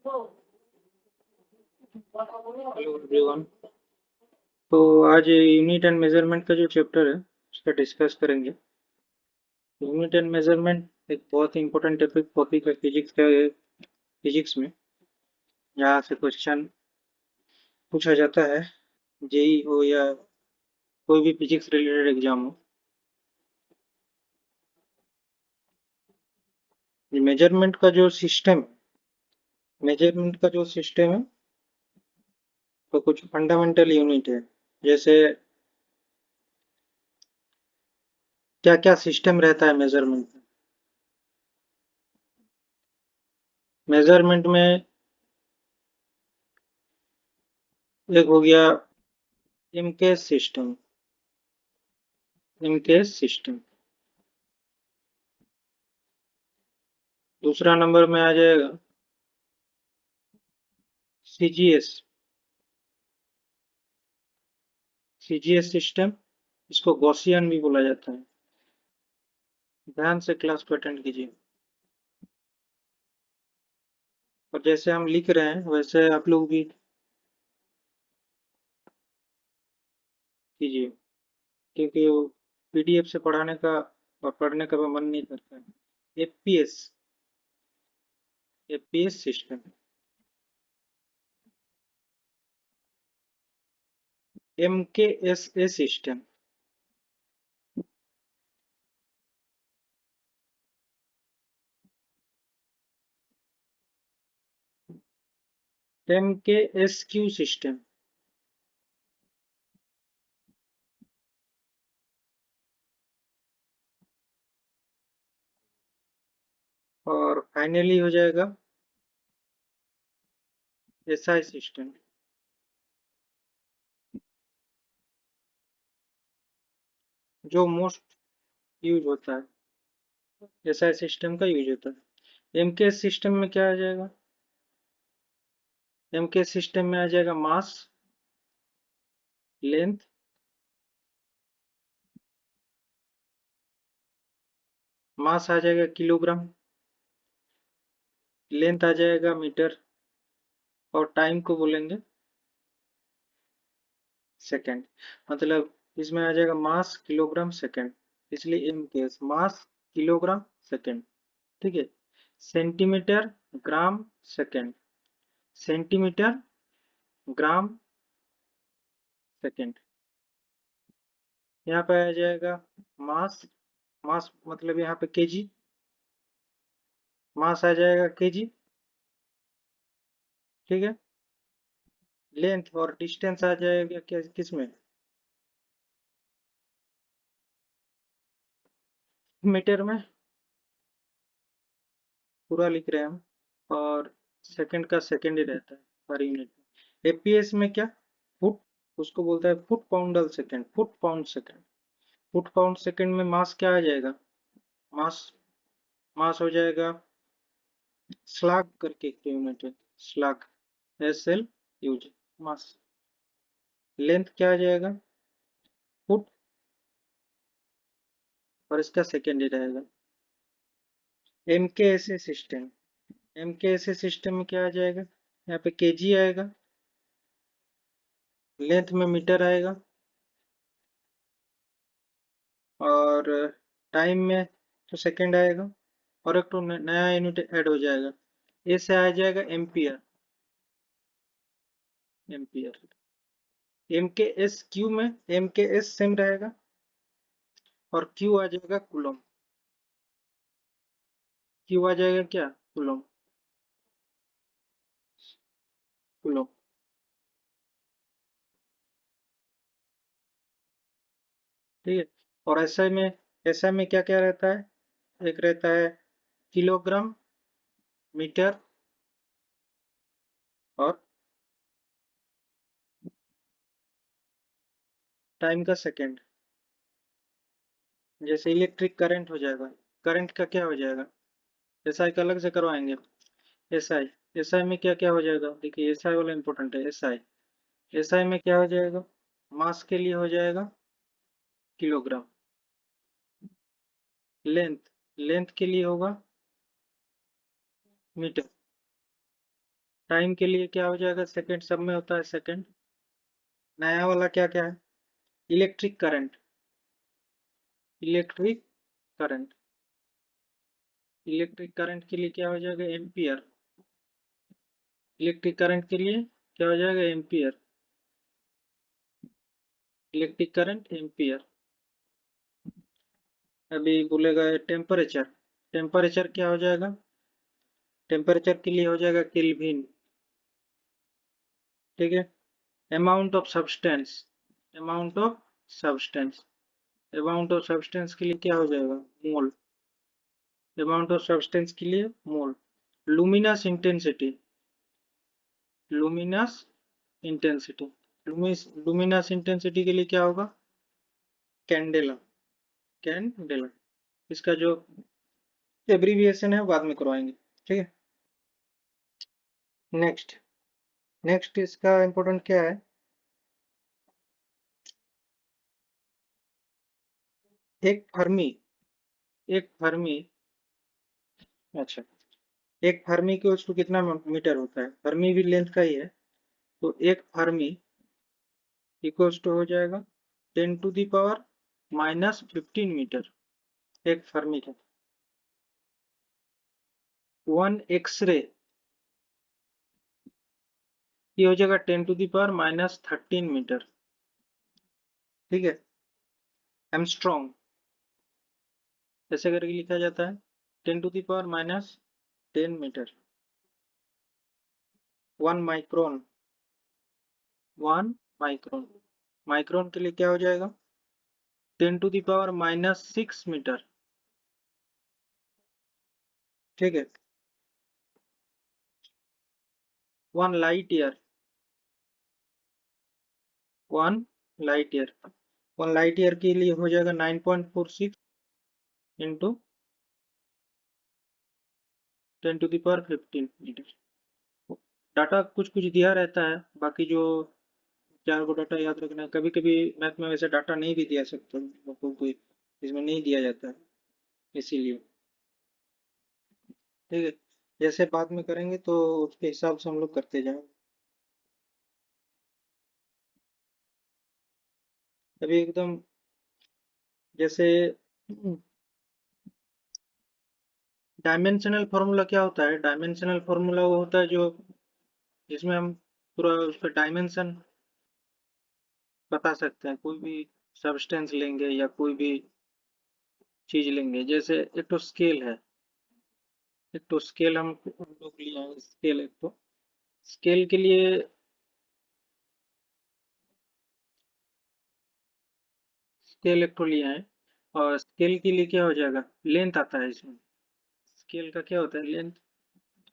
Hello everyone. तो आज unit and measurement का जो चैप्टर है उसका डिस्कस करेंगे। यूनिट एंड मेजरमेंट एक बहुत ही इंपॉर्टेंट टॉपिक है फिजिक्स में। यहाँ से क्वेश्चन पूछा जाता है, जेई हो या कोई भी फिजिक्स रिलेटेड एग्जाम हो। मेजरमेंट का जो सिस्टम मेजरमेंट का जो सिस्टम है तो कुछ फंडामेंटल यूनिट है। जैसे क्या क्या सिस्टम रहता है मेजरमेंट में। मेजरमेंट में एक हो गया इमकेस सिस्टम। इमकेस सिस्टम दूसरा नंबर में आ जाएगा सीजीएस। सीजीएस सिस्टम, इसको गॉसियन भी बोला जाता है। ध्यान से क्लास को अटेंड कीजिए और जैसे हम लिख रहे हैं वैसे आप लोग भी कीजिए, क्योंकि वो पीडीएफ से पढ़ाने का और पढ़ने का मन नहीं करता है। FPS FPS system, MKSA system, MKSQ system और फाइनली हो जाएगा एसआई सिस्टम। जो मोस्ट यूज होता है, एसआई सिस्टम का यूज होता है। एमकेएस सिस्टम में क्या आ जाएगा? एमकेएस सिस्टम में आ जाएगा मास, लेंथ, मास आ जाएगा किलोग्राम, लेंथ आ जाएगा मीटर और टाइम को बोलेंगे सेकंड। मतलब इसमें आ जाएगा मास किलोग्राम सेकंड, इसलिए एम केस मास किलोग्राम सेकंड। ठीक है। Centimetre gram second, centimetre gram second. यहाँ पे आ जाएगा मास, मास मतलब यहाँ पे केजी, मास आ जाएगा केजी। ठीक है। लेंथ और डिस्टेंस आ जाएगा किस में? मीटर में पूरा लिख रहे हैं हम। और सेकंड का सेकंड ही रहता है पर यूनिट में। एपीएस में क्या? फुट, उसको बोलता है foot poundal second, foot pound second. Foot pound second में मास क्या आ जाएगा? मास, मास हो जाएगा स्लाग करके एक यूनिट है, स्लाग, एस एल यूज, मास। लेंथ क्या आ जाएगा? फुट, और इसका सेकंड ही रहेगा। एमकेएसए सिस्टम, एमकेएसए सिस्टम में क्या आ जाएगा? यहाँ पे केजी आएगा, लेंथ में मीटर आएगा और टाइम में तो सेकंड आएगा और एक तो नया यूनिट ऐड हो जाएगा, ए से आ जाएगा एम्पियर। एम्पियर। एम के एस क्यू में एम के एस सेम रहेगा और क्यू आ जाएगा कूलम। क्यू आ जाएगा क्या? Coulomb, coulomb. ठीक है। और एसआई में क्या क्या रहता है? एक रहता है किलोग्राम, मीटर और टाइम का सेकंड। जैसे इलेक्ट्रिक करंट हो जाएगा, करंट का क्या हो जाएगा? एसआई का अलग से करवाएंगे। एसआई, एसआई में क्या क्या हो जाएगा? देखिए एसआई वाला इंपॉर्टेंट है। एसआई, एसआई में क्या हो जाएगा? मास के लिए हो जाएगा किलोग्राम। लेंथ, लेंथ के लिए होगा मीटर। टाइम के लिए क्या हो जाएगा, सेकंड, सब में होता है सेकंड। नया वाला क्या क्या है, electric current, electric current, electric current के लिए क्या हो जाएगा, एम्पियर, इलेक्ट्रिक करंट के लिए क्या हो जाएगा, एम्पियर, इलेक्ट्रिक करंट एम्पियर। अभी बोलेगा टेम्परेचर, टेम्परेचर क्या हो जाएगा, टेम्परेचर के लिए हो जाएगा केल्विन, ठीक है। Amount of substance, amount of substance, amount of substance के लिए क्या हो जाएगा, मोल, अमाउंट ऑफ सब्सटेंस के लिए mole. Luminous intensity, luminous intensity, luminous intensity के लिए क्या होगा, कैंडेला, कैंडेला। इसका जो एब्रीविएशन है बाद में करवाएंगे, ठीक है। नेक्स्ट, नेक्स्ट इसका इंपॉर्टेंट क्या है, एक फर्मी, एक फर्मी, अच्छा, एक फर्मी के उसको कितना मीटर होता है, फर्मी भी लेंथ का ही है, तो एक फर्मी इक्वल्स टू हो जाएगा 10⁻⁻15 मीटर, एक फर्मी का। वन एक्सरे ये हो जाएगा 10⁻⁻13 मीटर, ठीक है। एमस्ट्रॉन्ग ऐसे करके लिखा जाता है 10⁻⁻10 metre. One micron, one micron, micron के लिए क्या हो जाएगा 10⁻⁻6 मीटर, ठीक है। One light year, one light year, one light year के लिए हो जाएगा 9.46 इंटू 10⁻15 मीटर। डाटा कुछ कुछ दिया रहता है, बाकी जो चार को डाटा याद रखना है, कभी कभी मैथ में वैसे डाटा नहीं भी दिया सकता, कोई इसमें नहीं दिया जाता है, इसीलिए, ठीक है। जैसे बाद में करेंगे तो उसके हिसाब से हम लोग करते जाएंगे। अभी एकदम जैसे डायमेंशनल फार्मूला क्या होता है, डायमेंशनल फार्मूला वो होता है जो जिसमें हम पूरा उसका डायमेंशन बता सकते हैं, कोई भी सब्सटेंस लेंगे या कोई भी चीज लेंगे। जैसे एक तो स्केल है, एक तो स्केल हम लोग लिया है स्केल, एक तो स्केल के लिए स्केल एक तो लिया है, और स्केल के लिए क्या हो जाएगा, लेंथ आता है इसमें। स्केल का क्या होता है, लेंथ,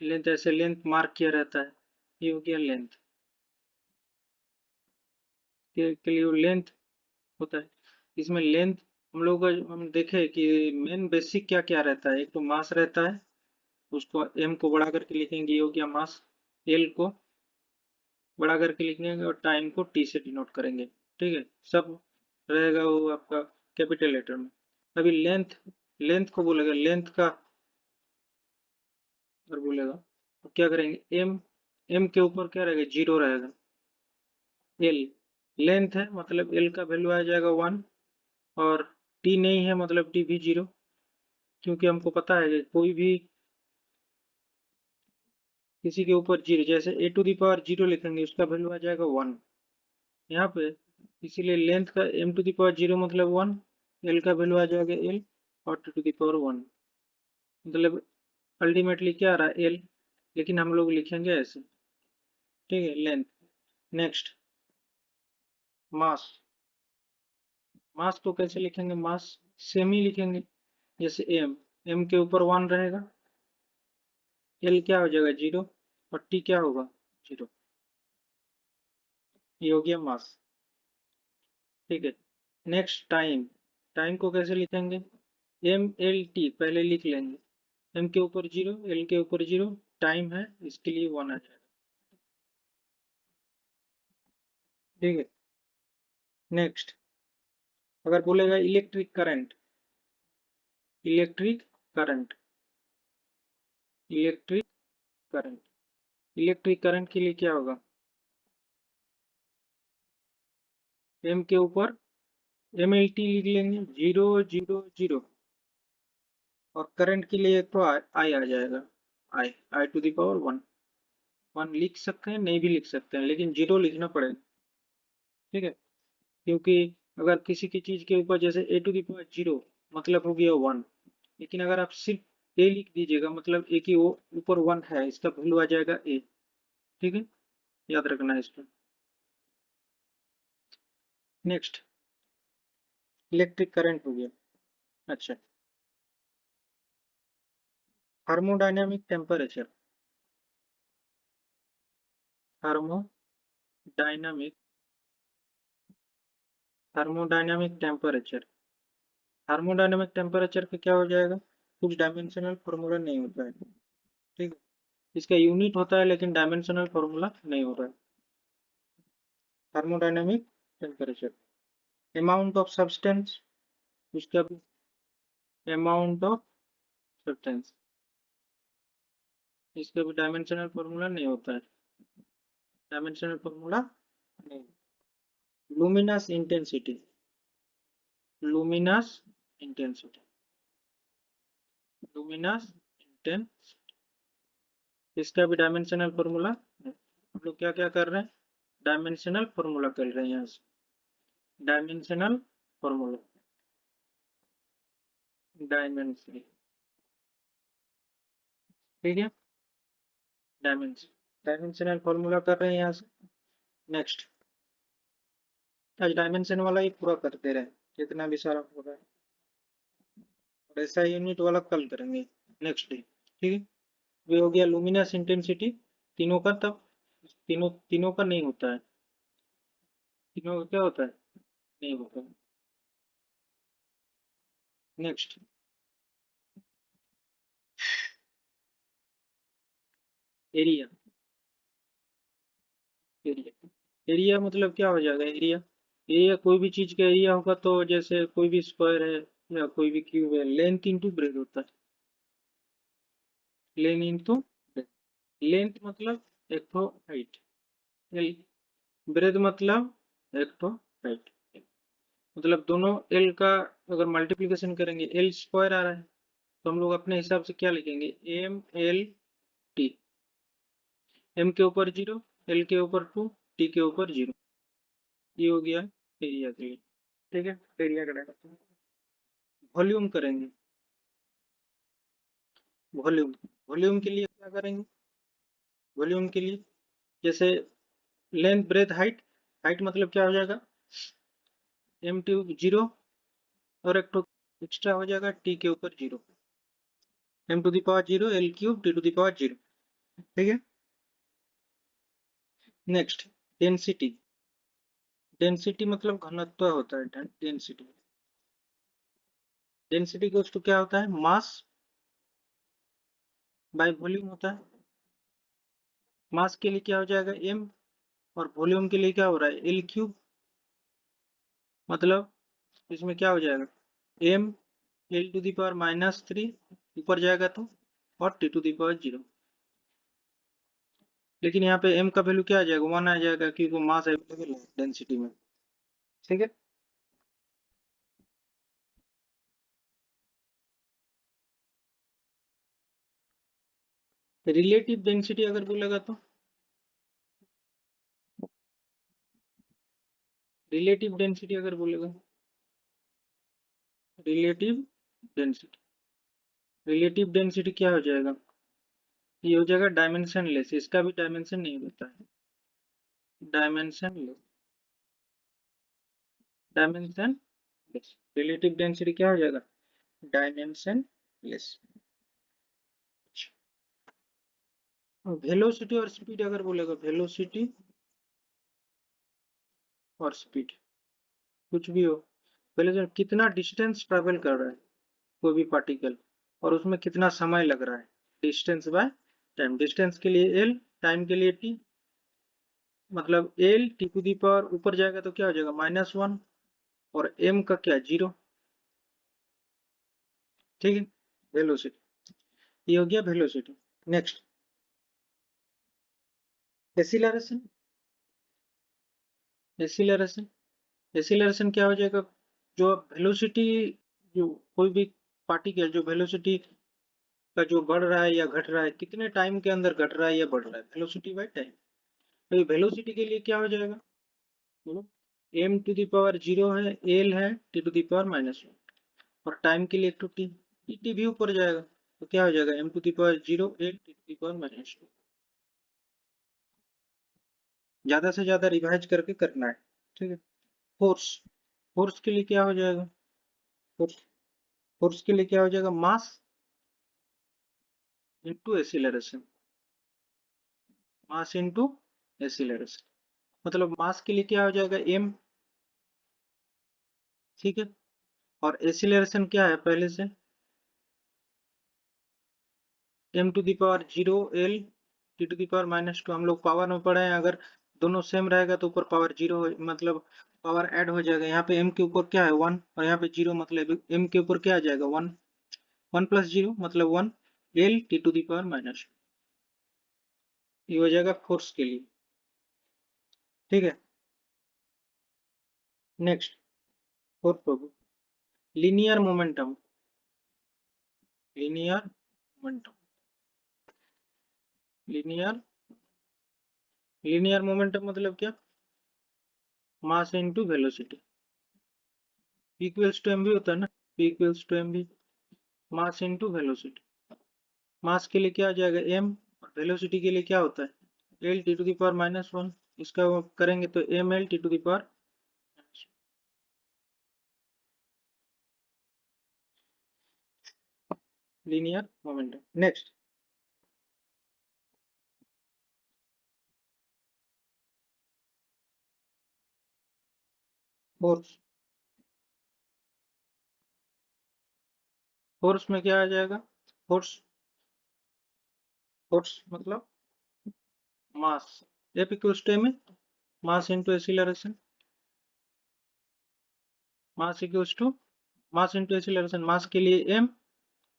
लेंथ ऐसे लेंथ मार्क किया रहता है, ये हो गया लेंथ, के लिए लेंथ होता है। इसमें लेंथ हम लोग का हम देखे कि मेन बेसिक क्या क्या रहता है, एक तो मास रहता है, उसको एम को बढ़ा करके लिखेंगे, ये हो गया मास, एल को बढ़ा करके लिखेंगे और टाइम को टी से डिनोट करेंगे, ठीक है। सब रहेगा वो आपका कैपिटल लेटर में। अभी लेंथ, लेंथ को बोलेगा लेंथ का, और बोलेगा तो क्या करेंगे, एम, एम के ऊपर क्या रहेगा, जीरो रहेगा, एल लेंथ है मतलब एल का वैल्यू आ जाएगा 1, और टी नहीं है मतलब टी भी 0, क्योंकि हमको पता है कि कोई भी किसी के ऊपर जीरो, जैसे ए टू दी पावर जीरो लिखेंगे उसका वैल्यू आ जाएगा 1 यहाँ पे, इसीलिए लेंथ का M to the power zero मतलब 1, एल का वैल्यू आ जाएगा एल, और टू दी पावर 1, मतलब अल्टीमेटली क्या आ रहा है एल, लेकिन हम लोग लिखेंगे ऐसे, ठीक है, लेंथ। नेक्स्ट, मास, मास को कैसे लिखेंगे, मास सेम ही लिखेंगे, जैसे एम, एम के ऊपर 1 रहेगा, एल क्या हो जाएगा 0, और टी क्या होगा 0, ये हो गया मास, ठीक है। नेक्स्ट टाइम, टाइम को कैसे लिखेंगे, एम एल टी पहले लिख लेंगे, एम के ऊपर 0, एल के ऊपर 0, टाइम है इसके लिए 1 आ जाएगा, ठीक है। नेक्स्ट, अगर बोलेगा electric current, electric current, electric current, electric current के लिए क्या होगा, एम के ऊपर एम एल टी लिख लेंगे, 0 0 0, और करंट के लिए तो आई आ जाएगा, आई आई टू द पावर 1, 1 लिख सकते हैं, नहीं भी लिख सकते हैं, लेकिन 0 लिखना पड़ेगा, ठीक है, क्योंकि अगर किसी की चीज के ऊपर जैसे ए टू द पावर 0 मतलब हो गया 1, लेकिन अगर आप सिर्फ ए लिख दीजिएगा मतलब ए की ऊपर 1 है, इसका वैल्यू आ जाएगा ए, ठीक है, याद रखना है इसको। नेक्स्ट इलेक्ट्रिक करंट हो गया। अच्छा, thermodynamic temperature, thermodynamic thermodynamic temperature, thermodynamic temperature का क्या हो जाएगा, कुछ डायमेंशनल फॉर्मूला नहीं होता है, ठीक है, इसका यूनिट होता है लेकिन डायमेंशनल फॉर्मूला नहीं होता है। Thermodynamic temperature, amount of substance, उसका भी अमाउंट ऑफ सब्सटेंस, इसका भी डायमेंशनल फॉर्मूला नहीं होता है, डायमेंशनल फॉर्मूला नहीं। Luminous intensity, luminous intensity, luminous intensity, इसका भी डायमेंशनल फॉर्मूला, हम लोग क्या क्या कर रहे हैं, डायमेंशनल फॉर्मूला कर रहे हैं यहाँ से, डायमेंशनल फॉर्मूला, डायमेंशन, ठीक है, डायमेंशनल फॉर्मूला कर रहे हैं यहाँ से। नेक्स्ट, आज डायमेंशन वाला ही पूरा करते रहे, जितना भी सारा पूरा है, और ऐसा यूनिट वाला कल करेंगे नेक्स्ट डे, ठीक है। ये हो गया लुमिनस इंटेंसिटी, तीनों का, तब तीनों तीनों का नहीं होता है, तीनों का क्या होता है, नहीं होता है। नेक्स्ट, एरिया, एरिया, एरिया मतलब क्या हो जाएगा, एरिया, एरिया कोई भी चीज का एरिया होगा, तो जैसे कोई भी स्क्वायर है या कोई भी क्यूब है, लेंथ इंटू ब्रेथ होता है, लेंथ इंटू ब्रेथ, लेंथ मतलब एक तो हाइट, एल, ब्रेथ मतलब एक तो हाइट, मतलब दोनों एल का अगर मल्टीप्लिकेशन करेंगे एल स्क्वायर आ रहा है, तो हम लोग अपने हिसाब से क्या लिखेंगे, एम एल टी, एम के ऊपर 0, एल के ऊपर 2, टी के ऊपर 0, ये हो गया एरिया के लिए, ठीक है, एरिया का डायरेक्शन। वॉल्यूम करेंगे, वॉल्यूम, वॉल्यूम के लिए क्या करेंगे, वॉल्यूम के लिए जैसे लेंथ ब्रेथ हाइट, हाइट मतलब क्या हो जाएगा, एम टी 0, और एक तो एक्स्ट्रा हो जाएगा टी के ऊपर 0, M to the power 0 L cube T to the power 0, ठीक है। नेक्स्ट, डेंसिटी, डेंसिटी मतलब घनत्व होता है, डेंसिटी, डेंसिटी को तो क्या होता है, मास बाय वॉल्यूम होता है, मास के लिए क्या हो जाएगा m, और वॉल्यूम के लिए क्या हो रहा है एल क्यूब, मतलब इसमें क्या हो जाएगा m L to the power -3 ऊपर जाएगा तो, और टी टू दी पावर 0, लेकिन यहाँ पे m का वैल्यू क्या आ जाएगा, 1 आ जाएगा, क्योंकि मास अवेलेबल है डेंसिटी में, ठीक है। रिलेटिव डेंसिटी अगर बोलेगा तो, रिलेटिव डेंसिटी अगर बोलेगा, रिलेटिव डेंसिटी, रिलेटिव डेंसिटी क्या हो जाएगा, ये हो जाएगा डायमेंशन लेस, इसका भी डायमेंशन नहीं होता है, dimension less, dimension less, relative density क्या हो जाएगा, डायमेंशन लेस। वेलोसिटी और स्पीड अगर बोलेगा, वेलोसिटी और स्पीड कुछ भी हो, पहले कितना डिस्टेंस ट्रेवल कर रहा है कोई भी पार्टिकल, और उसमें कितना समय लग रहा है, डिस्टेंस बाय टाइम, डिस्टेंस के लिए एल, टाइम के लिए टी, मतलब L T to the power ऊपर जाएगा तो क्या हो जाएगा -1, और एम का क्या 0, ठीक है, वेलोसिटी, ये हो गया velocity. Next, acceleration, acceleration, acceleration क्या हो जाएगा? जो वेलोसिटी, जो कोई भी पार्टिकल जो वेलोसिटी का जो बढ़ रहा है या घट रहा है, कितने टाइम के अंदर घट रहा है या बढ़ रहा है, वेलोसिटी बाय टाइम। तो वेलोसिटी के लिए क्या हो जाएगा? बोलो। एम टू द पावर 0 है, एल है, टी टू द पावर -1, और टाइम के लिए 2t, टी भी ऊपर जाएगा, तो क्या हो जाएगा? M to the power 0 L T to the power -2। ज्यादा से ज्यादा रिवाइज करके करना है, ठीक है। फोर्स, फोर्स के लिए क्या हो जाएगा? फोर्स, फोर्स के लिए क्या हो जाएगा? मास इनटू एक्सीलरेशन, मास इनटू एक्सीलरेशन। मतलब मास के लिए क्या हो जाएगा? m, ठीक है। और एक्सीलरेशन क्या है पहले से? m to the power 0 l t to the power -2। हम लोग पावर में पढ़े हैं, अगर दोनों सेम रहेगा तो ऊपर पावर 0 मतलब पावर ऐड हो जाएगा। यहाँ पे m के ऊपर क्या है? 1, और यहाँ पे 0, मतलब m के ऊपर क्या आ जाएगा? 1, 1 + 0 मतलब 1, l t to the power -2। ये हो जाएगा फोर्स के लिए, ठीक है। Next, fourth problem, linear momentum, linear momentum, linear, linear momentum मतलब क्या? Mass into velocity, P equals to mv होता है ना, P equals to mv, mass into velocity. Mass के लिए क्या आ जाएगा? m, और वेलोसिटी के लिए क्या होता है? l t to the power -1। इसका वो करेंगे तो ml t to the power, linear momentum. Next, force, force में क्या आ जाएगा? फोर्स, फोर्स मतलब mass, F equals to m, mass into acceleration, mass equals to, mass into acceleration, mass के लिए m,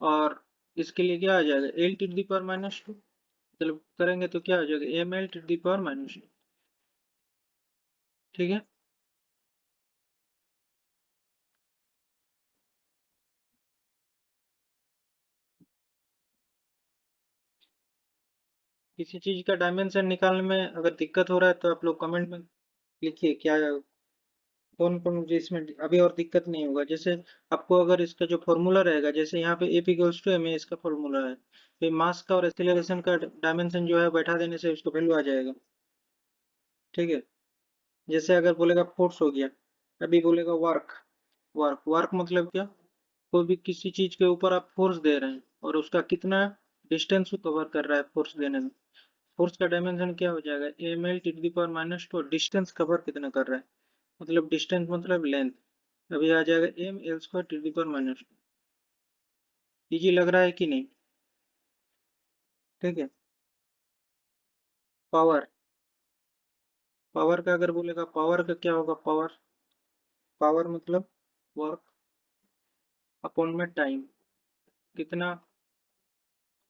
और इसके लिए क्या आ जाएगा? l to the power -2। चलो करेंगे तो क्या हो जाएगा? ml टू द पावर -2, ठीक है। किसी चीज का डायमेंशन निकालने में अगर दिक्कत हो रहा है तो आप लोग कमेंट में लिखिए क्या, कौन कौन जिसमें अभी और दिक्कत नहीं होगा। जैसे आपको अगर इसका जो फॉर्मूला रहेगा, जैसे यहाँ पे F इक्वल्स टू m है, इसका फॉर्मूला है, फिर मास का और एक्सीलरेशन का डायमेंशन जो है बैठा देने से उसको वैल्यू आ जाएगा, ठीक है। जैसे अगर बोलेगा फोर्स हो गया, अभी बोलेगा वर्क, वर्क, वर्क मतलब क्या? कोई भी किसी चीज के ऊपर आप फोर्स दे रहे हैं और उसका कितना डिस्टेंस कवर कर रहा है फोर्स देने में, फोर्स का डायमेंशन क्या हो जाएगा? ml T to the power -2, distance cover कितना कर रहा है, मतलब डिस्टेंस मतलब लेंथ, अभी आ जाएगा ml² T to the power -2। Easy लग रहा है कि नहीं? ठीक है। पावर, पावर का अगर बोलेगा, पावर का क्या होगा? पावर, पावर मतलब वर्क अपॉन में टाइम, कितना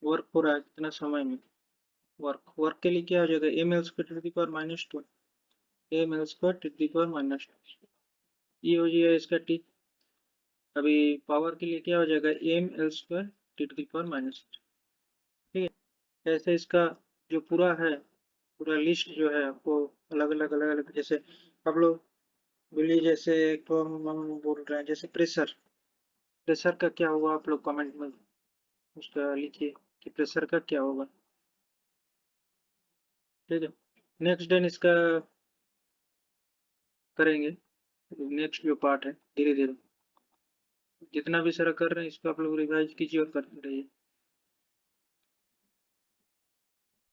वर्क हो रहा है कितना समय में, वर्क, वर्क के लिए क्या हो जाएगा? ml² T to the power -2, ml² T to the power -2, ये हो जाएगा इसका टी। अभी पावर के लिए क्या हो जाएगा? ml² T to the power -2, ठीक है। ऐसे इसका जो पूरा है, पूरा लिस्ट जो है आपको अलग अलग अलग अलग, जैसे आप लोग बोलिए, जैसे एक तो हम बोल रहे हैं जैसे प्रेशर, प्रेशर का क्या होगा? आप लोग कमेंट में उसका लिखिए कि प्रेशर का क्या होगा, ठीक है। नेक्स्ट देन इसका करेंगे, नेक्स्ट जो पार्ट है, धीरे धीरे जितना भी सारा कर रहे हैं इसको आप लोग रिवाइज कीजिए और करते रहिए।